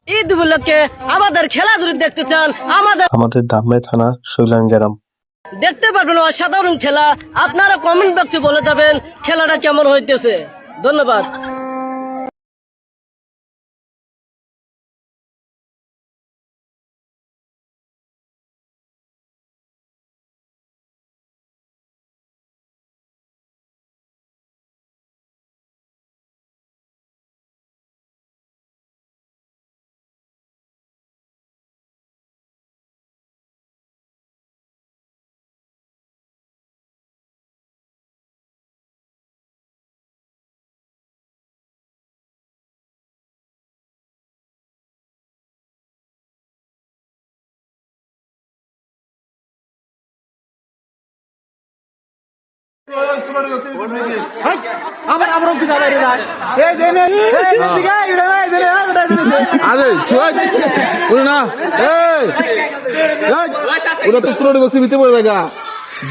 ঈদ উপলক্ষে আমাদের খেলাধুলা দেখতে চান আমাদের দামরাই থানা শৈলান গ্রাম দেখতে পারবেন অসাধারণ খেলা। আপনারা কমেন্ট বক্সে বলে যাবেন খেলাটা কেমন হইতেছে। ধন্যবাদ।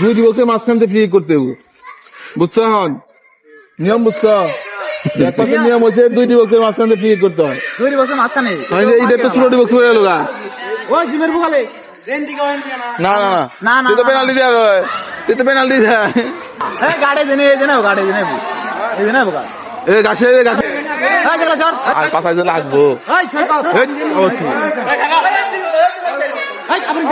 দুই দিবসের মাঝখান থেকে ফ্রি করতে বুঝছো? এখন নিয়ম বুঝছো? নিয়ম হচ্ছে 2 দিবসের মাঝখান থেকে ফ্রি করতে হয়। 2 দিবসের মাঝখানে এটা তো 16 দিবস হয়ে গেল গা। ওই জিমের বুকালে না না না না তুই তো পেনাল্টি দেয় রয়, তুই তো পেনাল্টি দেয়। গাড়ি দেনে গাড়ি দেনে এই দেনে বুকা এ গাছে গাছে এই চল চল আর 5,000 লাগবো। এই ছয় পাও এই অবশ্যই এই আপনি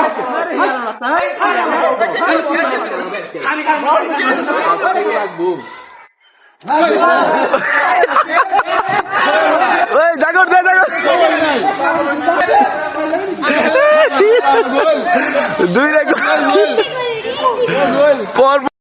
লাগবো। ওই জাগর দে জাগর দুই রে পর